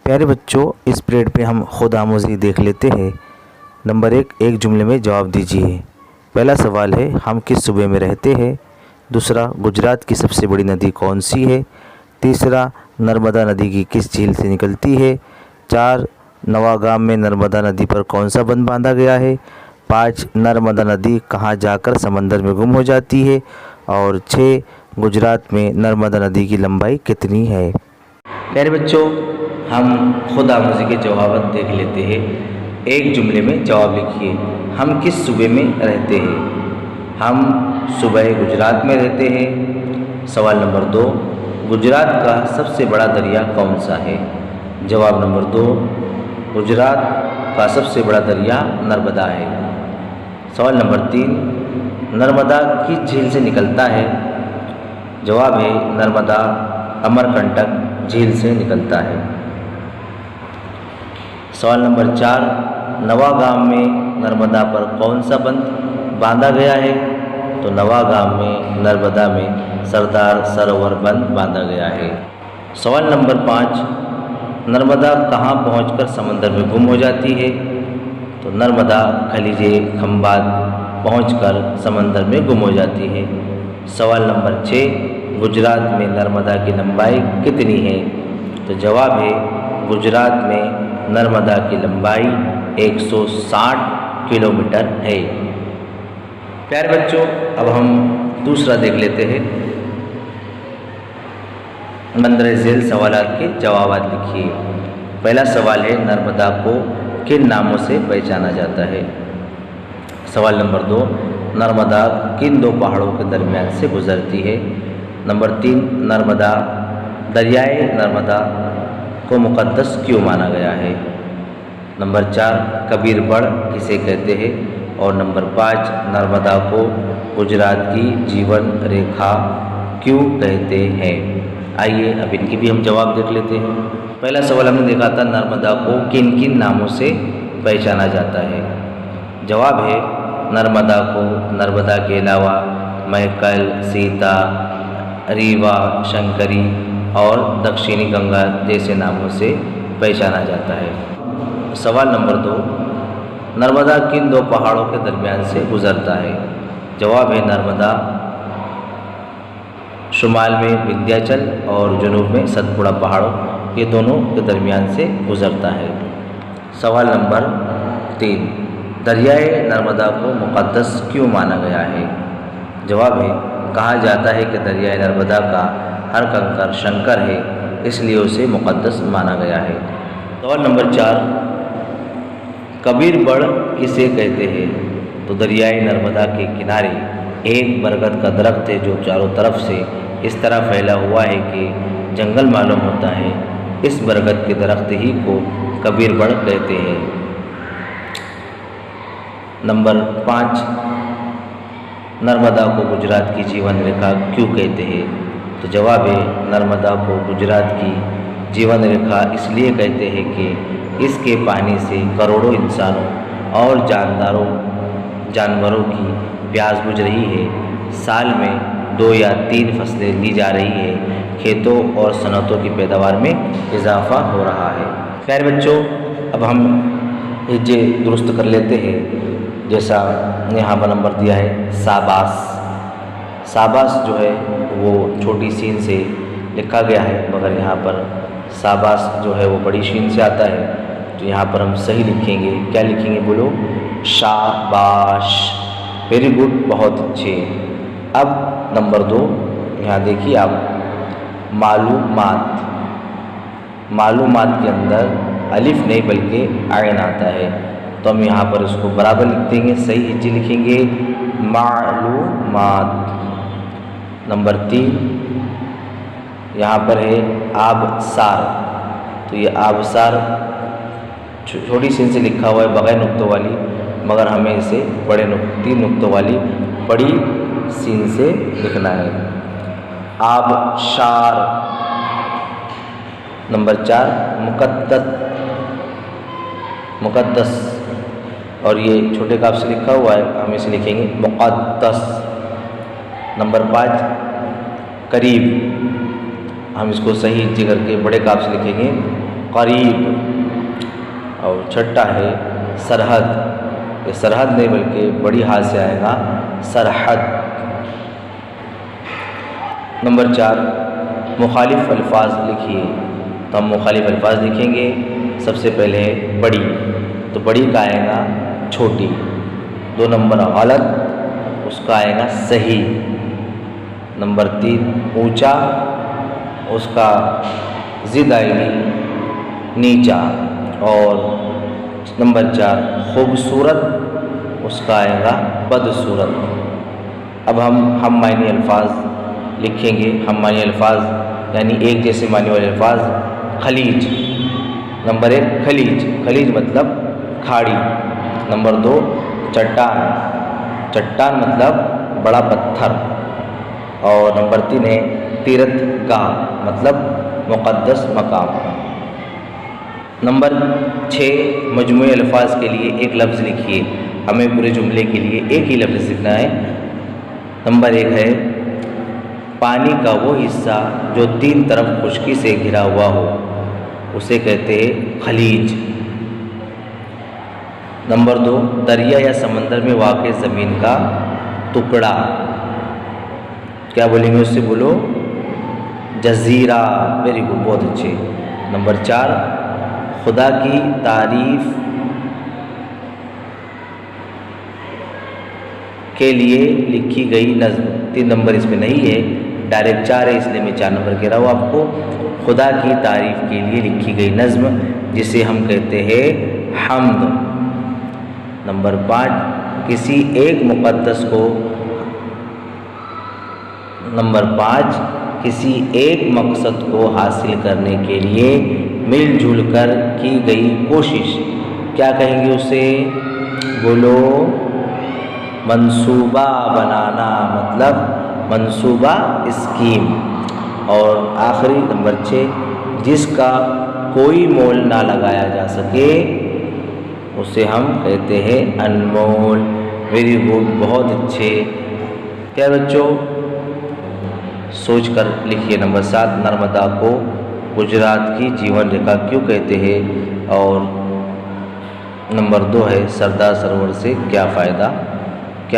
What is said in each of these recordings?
प्यारे बच्चों, इस पीरियड पे हम खुद आमोज़ी देख लेते हैं। नंबर एक जुमले में जवाब दीजिए। पहला सवाल है, हम किस सूबे में रहते हैं। दूसरा, गुजरात की सबसे बड़ी नदी कौन सी है। तीसरा, नर्मदा नदी की किस झील से निकलती है। 4, नवागाम में नर्मदा नदी पर कौन सा बंध बांधा गया है। 5, नर्मदा नदी कहाँ जाकर समंदर में गुम हो जाती है। और 6, गुजरात में नर्मदा नदी की लंबाई कितनी है। प्यारे बच्चों, हम खुद आमोज़ी के जवाब देख लेते हैं। एक जुमले में जवाब लिखिए। हम किस सूबे में रहते हैं। हम सूबे गुजरात में रहते हैं। सवाल नंबर 2, गुजरात का सबसे बड़ा दरिया कौन सा है। जवाब नंबर 2, गुजरात का सबसे बड़ा दरिया नर्मदा है। सवाल नंबर 3, नर्मदा किस झील से निकलता है। जवाब है, नर्मदा अमरकंटक झील से निकलता है। सवाल नंबर 4, नवागाम में नर्मदा पर कौन सा बंध बांधा गया है। तो नवागाम में नर्मदा में सरदार सरोवर बंध बांधा गया है। सवाल नंबर 5, नर्मदा कहाँ पहुंचकर समंदर में गुम हो जाती है। तो नर्मदा खलीजे खंबात पहुंचकर समंदर में गुम हो जाती है। सवाल नंबर 6, गुजरात में नर्मदा की लंबाई कितनी है। तो जवाब है, गुजरात में नर्मदा की लंबाई 160 किलोमीटर है। प्यारे बच्चों, अब हम दूसरा देख लेते हैं। मंदर झील सवालात के जवाब लिखिए। पहला सवाल है, नर्मदा को किन नामों से पहचाना जाता है। सवाल नंबर 2, नर्मदा किन दो पहाड़ों के दरमियान से गुजरती है। नंबर 3, नर्मदा दरियाए नर्मदा को मुक़द्दस क्यों माना गया है। नंबर 4, कबीरबढ़ किसे कहते हैं। और नंबर 5, नर्मदा को गुजरात की जीवन रेखा क्यों कहते हैं। आइए अब इनकी भी हम जवाब देख लेते हैं। पहला सवाल हमने देखा था, नर्मदा को किन किन नामों से पहचाना जाता है। जवाब है, नर्मदा को नर्मदा के अलावा महकल, सीता, रीवा, शंकरी और दक्षिणी गंगा जैसे नामों से पहचाना जाता है। सवाल नंबर 2, नर्मदा किन दो पहाड़ों के दरमियान से गुजरता है। जवाब है, नर्मदा शुमाल में विंध्याचल और जुनूब में सतपुड़ा पहाड़ों, ये दोनों के दरमियान से गुजरता है। सवाल नंबर 3, दरियाए नर्मदा को मुक़द्दस क्यों माना गया है। जवाब है, कहा जाता है कि दरियाए नर्मदा का हर कंकर शंकर है, इसलिए उसे मुक़द्दस माना गया है। सवाल नंबर 4, कबीरबढ़ किसे कहते हैं। तो दरियाए नर्मदा के किनारे एक बरगद का दरख्त है जो चारों तरफ से इस तरह फैला हुआ है कि जंगल मालूम होता है। इस बरगद के दरख्त ही को कबीरबढ़ कहते हैं। नंबर 5, नर्मदा को गुजरात की जीवन रेखा क्यों कहते हैं। तो जवाब है, नर्मदा को गुजरात की जीवन रेखा इसलिए कहते हैं कि इसके पानी से करोड़ों इंसानों और जानवरों की प्यास बुझ रही है। साल में 2 या 3 फसलें ली जा रही है। खेतों और सनतों की पैदावार में इजाफा हो रहा है। प्यारे बच्चों, अब हम हिज्जे दुरुस्त कर लेते हैं। जैसा यहाँ पर नंबर दिया है, शाबाश। शाबाश जो है वो छोटी सीन से लिखा गया है, मगर यहाँ पर शाबाश जो है वो बड़ी शीन से आता है। तो यहाँ पर हम सही लिखेंगे। क्या लिखेंगे, बोलो, शाबाश। वेरी गुड, बहुत अच्छे। अब नंबर 2, यहाँ देखिए आप, मालूमात। मालूमात के अंदर अलिफ नहीं बल्कि आयन आता है, तो हम यहाँ पर इसको बराबर लिख देंगे। सही हिज्जे लिखेंगे, मालूमात। नंबर 3, यहाँ पर है आबसार। तो ये आबसार छोटी सीन से लिखा हुआ है बगैर नुक्तों वाली, मगर हमें इसे 3 नुक्तों वाली बड़ी सीन से लिखना है। आबशार। नंबर 4, मुक़द्दस, और ये छोटे काफ से लिखा हुआ है, हम इसे लिखेंगे मुक़द्दस। नंबर 5, करीब, हम इसको सही हिज्जे करके बड़े काफ से लिखेंगे करीब। और छठा है सरहद, ये सरहद नहीं बल्कि बड़ी हाथ से आएगा सरहद। नंबर 4 मुखालिफ अल्फाज लिखिए। तो हम मुखालिफ अल्फाज लिखेंगे। सबसे पहले है बड़ी, तो बड़ी का आएगा छोटी। 2 नंबर गलत, उसका आएगा सही। नंबर 3 ऊंचा, उसका ज़िद आएगी नीचा। और नंबर 4 खूबसूरत, उसका आएगा बदसूरत। अब हम मायने अल्फाज लिखेंगे। हम मायने अल्फाज यानी एक जैसे मायने वाले अल्फाज। खलीज, नंबर 1 खलीज, खलीज मतलब खाड़ी। नंबर 2 चट्टान, चट्टान मतलब बड़ा पत्थर। और नंबर 3 है तीर्थगाह, मतलब मुक़द्दस मकाम। नंबर 6 मजमूई अल्फाज के लिए एक लफ्ज़ लिखिए। हमें पूरे जुमले के लिए एक ही लफ्ज़ लिखना है। नंबर 1 है पानी का वो हिस्सा जो 3 तरफ खुश्की से घिरा हुआ हो, उसे कहते हैं खलीज। नंबर 2 दरिया या समंदर में वाक़ ज़मीन का टुकड़ा, क्या बोलेंगे उससे? बोलो जज़ीरा। वेरी गुड, बहुत अच्छे। नंबर 4 खुदा की तारीफ़ के लिए लिखी गई नज़्म। 3 नंबर इसमें नहीं है, डायरेक्ट 4 है, इसलिए मैं 4 नंबर कह रहा हूँ आपको। खुदा की तारीफ़ के लिए लिखी गई नज़्म जिसे हम कहते हैं हम्द। नंबर 5 किसी एक मुक़द्दस को, नंबर 5 किसी एक मकसद को हासिल करने के लिए मिलजुल कर की गई कोशिश, क्या कहेंगे उसे? बोलो मंसूबा बनाना, मतलब मंसूबा स्कीम। और आखिरी नंबर 6 जिसका कोई मोल ना लगाया जा सके, उसे हम कहते हैं अनमोल। वेरी गुड, बहुत अच्छे। क्या बच्चों, सोच कर लिखिए। नंबर 7 नर्मदा को गुजरात की जीवन रेखा क्यों कहते हैं? और नंबर 2 है सरदार सरोवर से क्या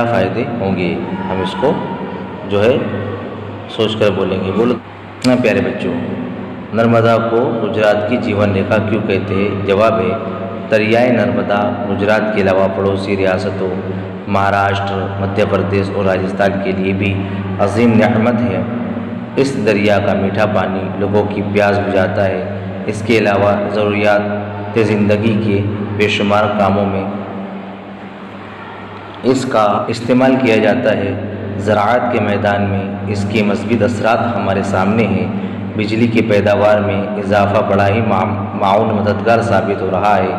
फ़ायदे होंगे? हम इसको जो है सोच कर बोलेंगे। बोलो प्यारे बच्चों, नर्मदा को गुजरात की जीवन रेखा क्यों कहते हैं? जवाब है दरियाए नर्मदा गुजरात के अलावा पड़ोसी रियासतों महाराष्ट्र, मध्य प्रदेश और राजस्थान के लिए भी अजीम नेमत है। इस दरिया का मीठा पानी लोगों की प्यास बुझाता है। इसके अलावा ज़रूरियात ज़िंदगी के बेशुमार कामों में इसका इस्तेमाल किया जाता है। ज़राअत के मैदान में इसके मज़बूत असरात हमारे सामने हैं। बिजली की पैदावार में इजाफ़ा बड़ा ही माउन मददगार साबित हो रहा है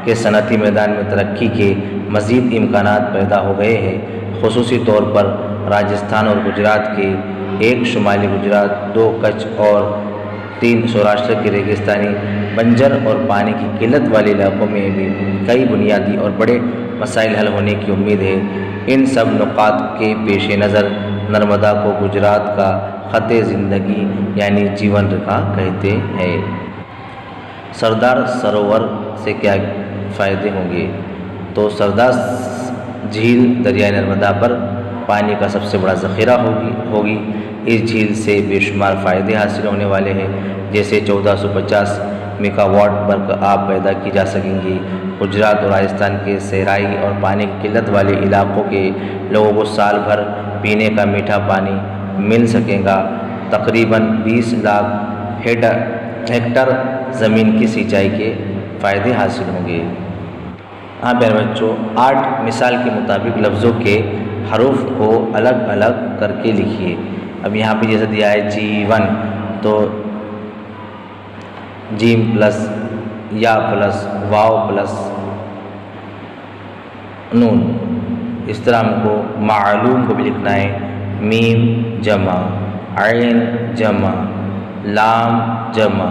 कि सनती मैदान में तरक्की के मज़ीद इम्कानात पैदा हो गए हैं। ख़ुसूसी तौर पर राजस्थान और गुजरात के 1 शुमाली गुजरात, 2 कच्छ और 3 सौराष्ट्र के रेगिस्तानी बंजर और पानी की किल्लत वाले इलाकों में भी कई बुनियादी और बड़े मसाइल हल होने की उम्मीद है। इन सब नुकात के पेश नज़र नर्मदा को गुजरात का ख़त्े ज़िंदगी यानी जीवन रेखा कहते हैं। सरदार सरोवर से क्या फ़ायदे होंगे? तो सरदार झील दरिया नर्मदा पर पानी का सबसे बड़ा ज़ख़ीरा होगी। इस झील से बेशुमार फ़ायदे हासिल होने वाले हैं, जैसे 1450 मेगावाट बर्क़ आब पैदा की जा सकेंगी। गुजरात और राजस्थान के सहराई और पानी की किल्लत वाले इलाकों के लोगों को साल भर पीने का मीठा पानी मिल सकेगा। तकरीबन 20 लाख हेक्टर ज़मीन की सिंचाई के फ़ायदे हासिल होंगे। हाँ प्यारे बच्चों, 8 मिसाल के मुताबिक लफ्ज़ों के हरूफ को अलग अलग करके लिखिए। अब यहाँ पे जैसे दिया है जीवन, तो जीम प्लस या प्लस वाव प्लस नून, इस तरह हमको मालूम को भी लिखना है। मीम जमा ऐन जमा लाम जमा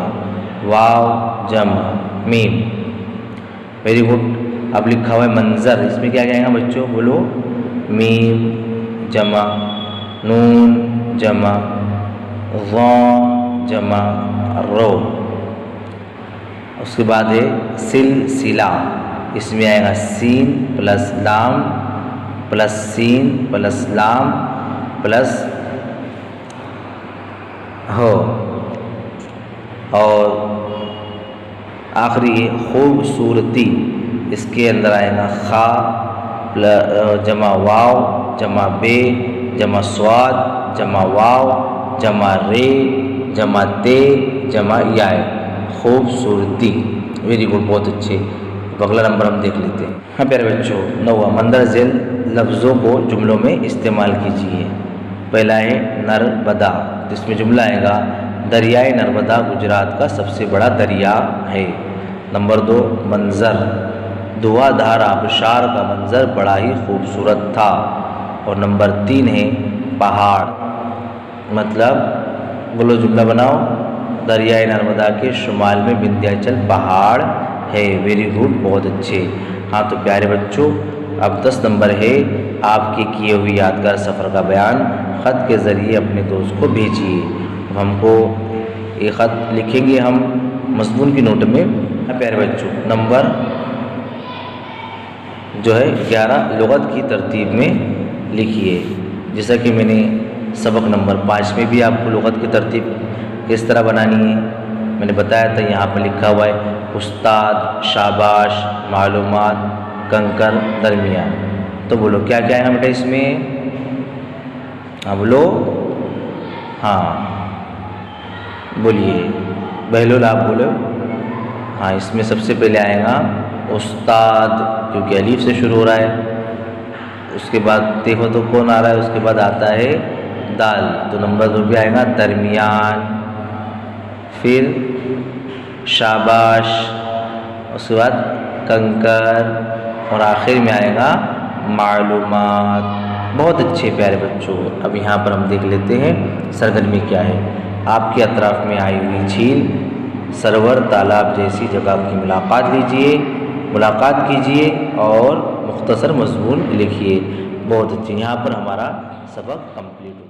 वाव जमा मीम। Very good. अब लिखा हुआ है मंज़र, इसमें क्या कहेंगे बच्चों? बोलो मीम जमा नून जमा ज़ा जमा रो। उसके बाद है सिलसिला, इसमें आएगा सीन प्लस लाम प्लस सीन प्लस लाम प्लस हो, और आखिरी है खूबसूरती, इसके अंदर आएगा खा जमा वाव जमा बे जमा स्वाद जमा वाव जमा रे जमा ते जमा याय, खूबसूरती। वेरी गुड, बहुत अच्छे। अगला नंबर हम देख लेते हैं। हाँ प्यारे बच्चों, 9वां मंदर झेल लफ्ज़ों को जुमलों में इस्तेमाल कीजिए। पहला है नर्मदा, जिसमें जुमला आएगा दरियाए नर्मदा गुजरात का सबसे बड़ा दरिया है। नंबर 2 मंजर, धुआंधार आबशार का मंजर बड़ा ही खूबसूरत था। और नंबर 3 है पहाड़, मतलब बोलो जुमला बनाओ, दरियाए नर्मदा के शुमाल में विंध्याचल पहाड़ है। वेरी गुड, बहुत अच्छे। हाँ तो प्यारे बच्चों, अब 10 नंबर है आपके किए हुए यादगार सफ़र का बयान ख़त के ज़रिए अपने दोस्त को भेजिए। अब हमको ये ख़त लिखेंगे हम मज़मून की नोट में। हाँ प्यारे बच्चों, नंबर जो है 11 लुग़त की तरतीब में लिखिए। जैसा कि मैंने सबक नंबर 5 में भी आपको लुग़त की तरतीब किस तरह बनानी है मैंने बताया था। यहाँ पर लिखा हुआ है उस्ताद, शाबाश, मालूमात, कंकर, दरमियान। तो बोलो क्या क्या है बेटा इसमें? हाँ बोलो, हाँ बोलिए, बहलोल आप बोलो। हाँ, इसमें सबसे पहले आएगा उस्ताद, क्योंकि अलीफ से शुरू हो रहा है। उसके बाद देखो तो कौन आ रहा है, उसके बाद आता है दाल, तो नंबर 2 पे आएगा दरमियान, फिर शाबाश, उसके बाद कंकर, और आखिर में आएगा मालूमात। बहुत अच्छे प्यारे बच्चों। अब यहाँ पर हम देख लेते हैं सरगर्मी क्या है। आपके अतराफ़ में आई हुई झील, सरोवर, तालाब जैसी जगह की मुलाकात कीजिए और मुख्तसर मज़मून लिखिए। बहुत अच्छे। यहाँ पर हमारा सबक कंप्लीट हुआ।